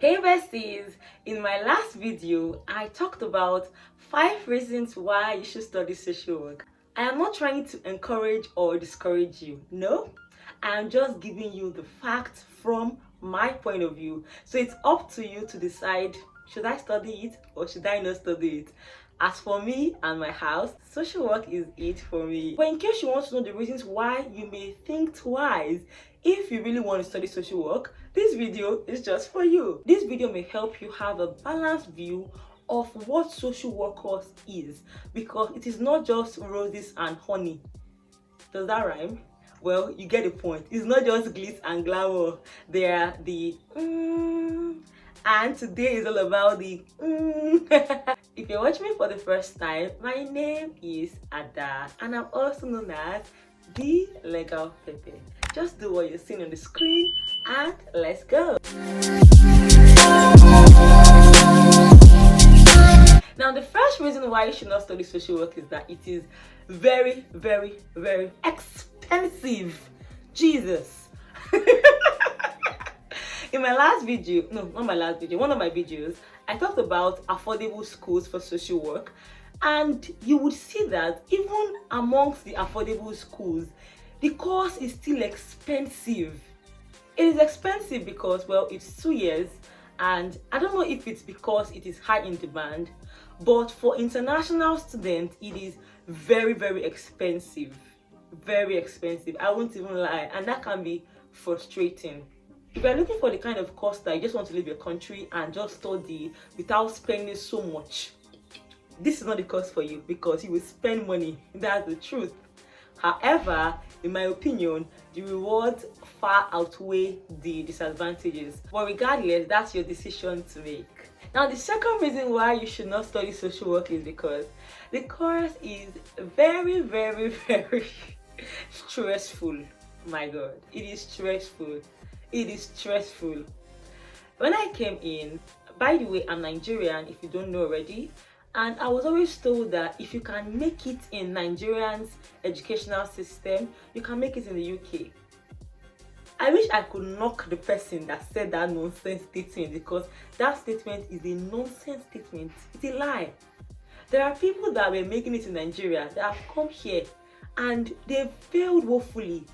Hey besties! In my last video, I talked about 5 reasons why you should study social work. I am not trying to encourage or discourage you. No, I am just giving you the facts from my point of view. So it's up to you to decide, should I study it or should I not study it? As for me and my house, social work is it for me. But in case you want to know the reasons why you may think twice if you really want to study social work, this video is just for you. This video may help you have a balanced view of what social workers is, because it is not just roses and honey. Does that rhyme? Well, you get the point. It's not just glitz and glamour. There are the and today is all about the If you're watching me for the first time, my name is Ada and I'm also known as the Legal Pepe. Just do what you're seeing on the screen and let's go. Now, the first reason why you should not study social work is that it is very, very, very expensive. Jesus. In my last video, no, not my last video, one of my videos, I talked about affordable schools for social work, and you would see that even amongst the affordable schools, the course is still expensive. It is expensive because, well, it's 2 years, and I don't know if it's because it is high in demand, but for international students, it is very, very expensive. Very expensive. I won't even lie, and that can be frustrating. If you're looking for the kind of course that you just want to leave your country and just study without spending so much, this is not the course for you, because you will spend money. That's the truth. However, in my opinion, the rewards far outweigh the disadvantages. But regardless, that's your decision to make. Now, the second reason why you should not study social work is because the course is very, very, very stressful. My God, it is stressful. It is stressful. When I came in, by the way, I'm Nigerian, if you don't know already, and I was always told that if you can make it in Nigerian's educational system, you can make it in the UK. I wish I could knock the person that said that nonsense statement, because that statement is a nonsense statement. It's a lie. There are people that were making it in Nigeria that have come here and they've failed woefully.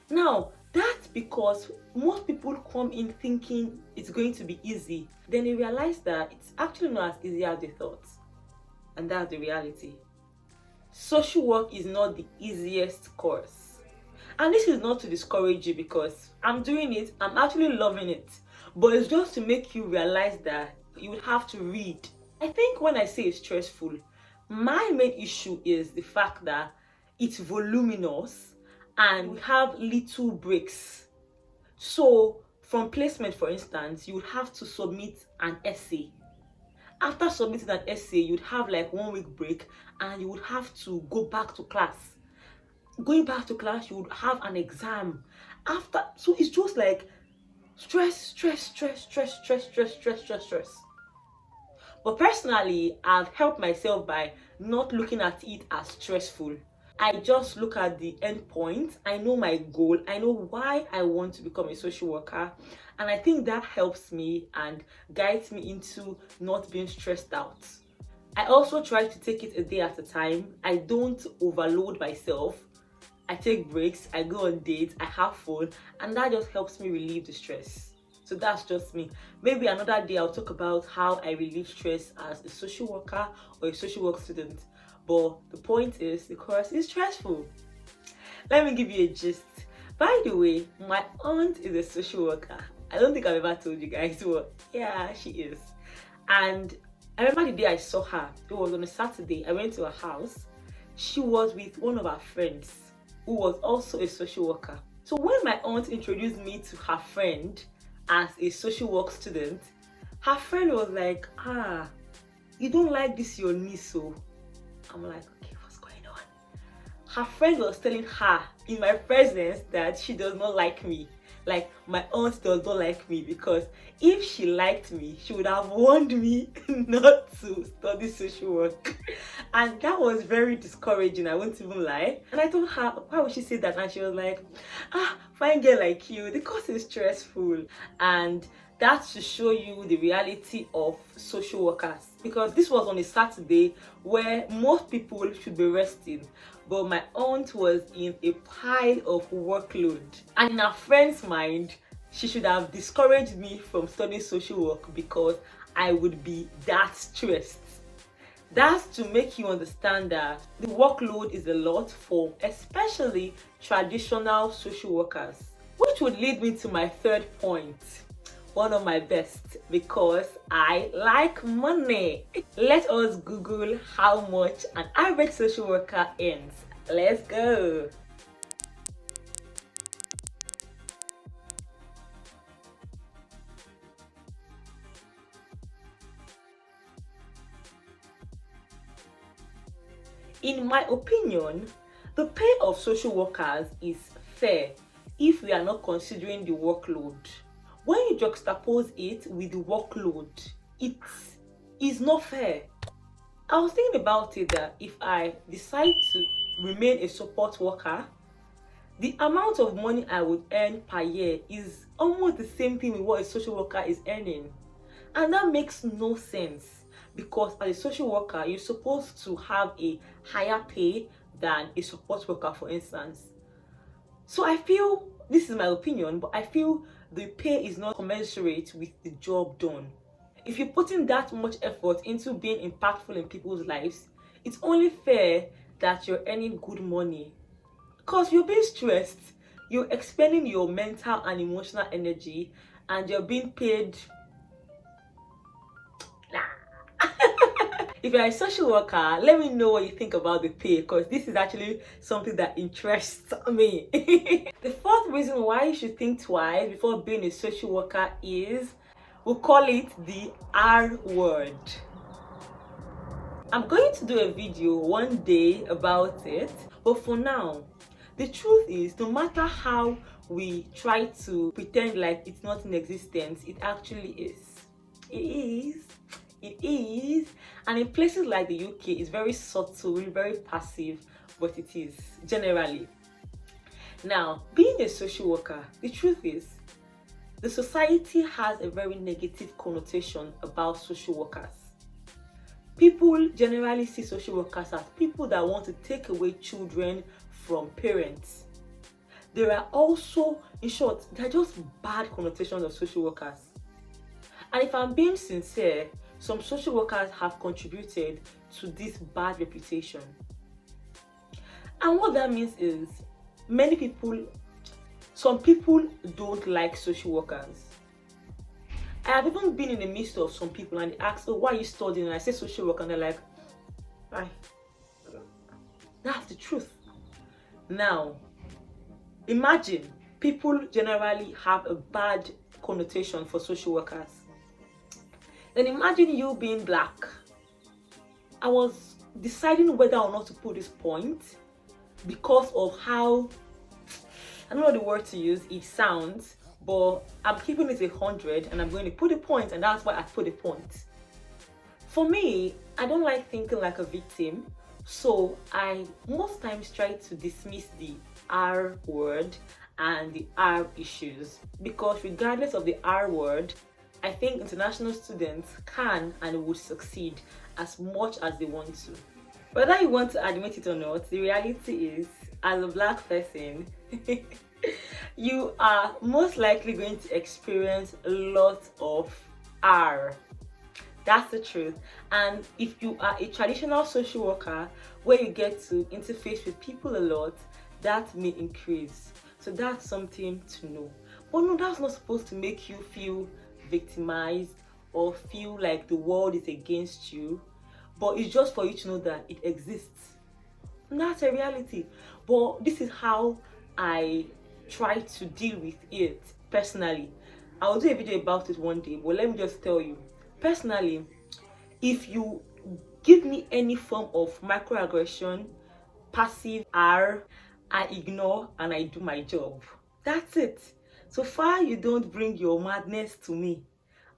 Now, that's because most people come in thinking it's going to be easy. Then they realize that it's actually not as easy as they thought. And that's the reality. Social work is not the easiest course. And this is not to discourage you, because I'm doing it, I'm actually loving it. But it's just to make you realize that you would have to read. I think when I say it's stressful, my main issue is the fact that it's voluminous and we have little breaks. So from placement, for instance, you would have to submit an essay. After submitting an essay, you'd have like 1 week break and you would have to go back to class. Going back to class, you would have an exam after. So it's just like stress. But personally, I've helped myself by not looking at it as stressful. I just look at the end point. I know my goal. I know why I want to become a social worker. And I think that helps me and guides me into not being stressed out. I also try to take it a day at a time. I don't overload myself. I take breaks, I go on dates, I have fun, and that just helps me relieve the stress. So that's just me. Maybe another day I'll talk about how I relieve stress as a social worker or a social work student. But the point is, the course is stressful. Let me give you a gist. By the way, my aunt is a social worker. I don't think I've ever told you guys, but yeah, she is. And I remember the day I saw her. It was on a Saturday. I went to her house. She was with one of her friends who was also a social worker. So when my aunt introduced me to her friend as a social work student, her friend was like, you don't like this your niece, so I'm like, okay, what's going on? Her friend was telling her in my presence that she does not like me. Like, my aunt does not like me, because if she liked me, she would have warned me not to study social work. And that was very discouraging, I won't even lie. And I told her, why would she say that? And she was like, fine girl like you, the course is stressful. And That's to show you the reality of social workers, because this was on a Saturday where most people should be resting, but my aunt was in a pile of workload, and in her friend's mind she should have discouraged me from studying social work because I would be that stressed. That's to make you understand that the workload is a lot for especially traditional social workers. Which would lead me to my third point, one of my best, because I like money. Let us Google how much an average social worker earns. Let's go. In my opinion, the pay of social workers is fair if we are not considering the workload. When you juxtapose it with the workload, it is not fair. I was thinking about it that if I decide to remain a support worker, the amount of money I would earn per year is almost the same thing with what a social worker is earning. And that makes no sense, because as a social worker, you're supposed to have a higher pay than a support worker, for instance. So I feel, this is my opinion, but I feel the pay is not commensurate with the job done. If you're putting that much effort into being impactful in people's lives, it's only fair that you're earning good money. Because you're being stressed, you're expending your mental and emotional energy, and you're being paid. If you're a social worker, let me know what you think about the pay, because this is actually something that interests me. The fourth reason why you should think twice before being a social worker is, we'll call it the R word. I'm going to do a video one day about it, but for now, the truth is, no matter how we try to pretend like it's not in existence, it actually is. It is. It is. And in places like the UK, it's very subtle, very passive, but it is generally. Now, being a social worker, the truth is, the society has a very negative connotation about social workers. People generally see social workers as people that want to take away children from parents. There are also, in short, there are just bad connotations of social workers. And if I'm being sincere, some social workers have contributed to this bad reputation. And what that means is, some people don't like social workers. I have even been in the midst of some people and they ask, oh, why are you studying? And I say social work, and they're like, why? That's the truth. Now, imagine people generally have a bad connotation for social workers. Then imagine you being black. I was deciding whether or not to put this point because of how, I don't know the word to use, it sounds, but I'm keeping it 100 and I'm going to put a point, and that's why I put a point. For me, I don't like thinking like a victim, so I most times try to dismiss the R word and the R issues, because regardless of the R word, I think international students can and will succeed as much as they want to. Whether you want to admit it or not, the reality is, as a black person, you are most likely going to experience a lot of R. That's the truth. And if you are a traditional social worker where you get to interface with people a lot, that may increase. So that's something to know. But no, that's not supposed to make you feel victimized or feel like the world is against you, but it's just for you to know that it exists. And that's a reality. But this is how I try to deal with it personally. I'll do a video about it one day, but let me just tell you, personally, if you give me any form of microaggression, passive R, I ignore and I do my job. That's it. So far you don't bring your madness to me,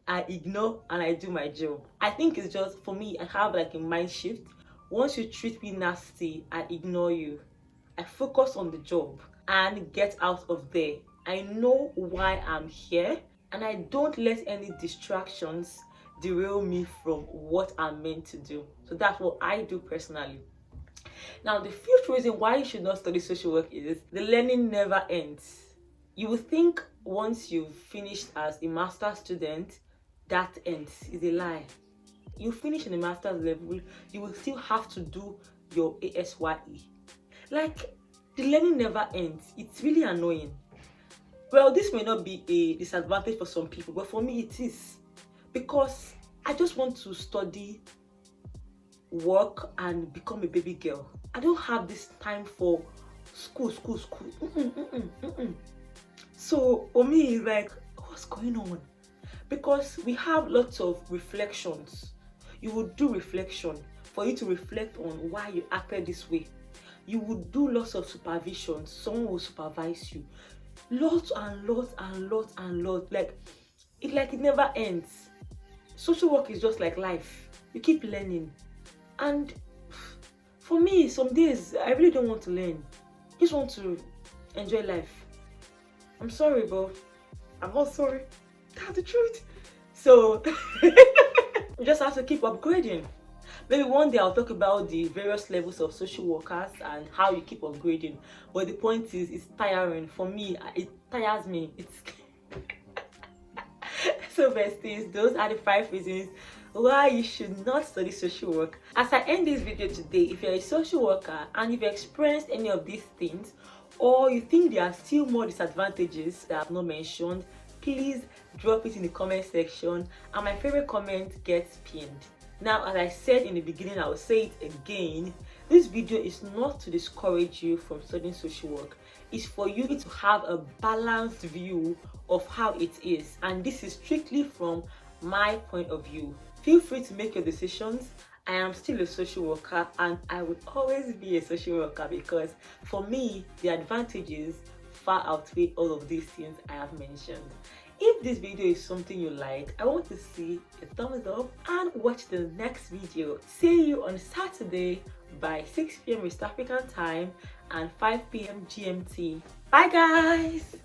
I ignore and I do my job. I think it's just, for me, I have like a mind shift. Once you treat me nasty, I ignore you. I focus on the job and get out of there. I know why I'm here. and I don't let any distractions derail me from what I'm meant to do. So that's what I do personally. Now, the fifth reason why you should not study social work is the learning never ends. You will think once you've finished as a master's student, that ends. Is a lie. You finish in the master's level, you will still have to do your ASYE. Like, the learning never ends. It's really annoying. Well, this may not be a disadvantage for some people, but for me it is. Because I just want to study, work, and become a baby girl. I don't have this time for school. So for me, it's like, what's going on? Because we have lots of reflections. You would do reflection for you to reflect on why you acted this way. You would do lots of supervision. Someone will supervise you. Lots and lots and lots and lots. Like it never ends. Social work is just like life. You keep learning. And for me, some days I really don't want to learn. I just want to enjoy life. I'm sorry, but I'm not sorry. That's the truth. So you just have to keep upgrading. Maybe one day I'll talk about the various levels of social workers and how you keep upgrading. But the point is, it's tiring. For me, it tires me. It's so besties, those are the 5 reasons why you should not study social work. As I end this video today, if you're a social worker and you've experienced any of these things, or you think there are still more disadvantages that I've not mentioned, please drop it in the comment section, and my favorite comment gets pinned. Now, as I said in the beginning, I will say it again, this video is not to discourage you from studying social work. It's for you to have a balanced view of how it is, and this is strictly from my point of view. Feel free to make your decisions. I am still a social worker, and I will always be a social worker, because for me, the advantages far outweigh all of these things I have mentioned. If this video is something you like, I want to see a thumbs up and watch the next video. See you on Saturday by 6 p.m. West African time and 5 p.m. GMT. Bye guys!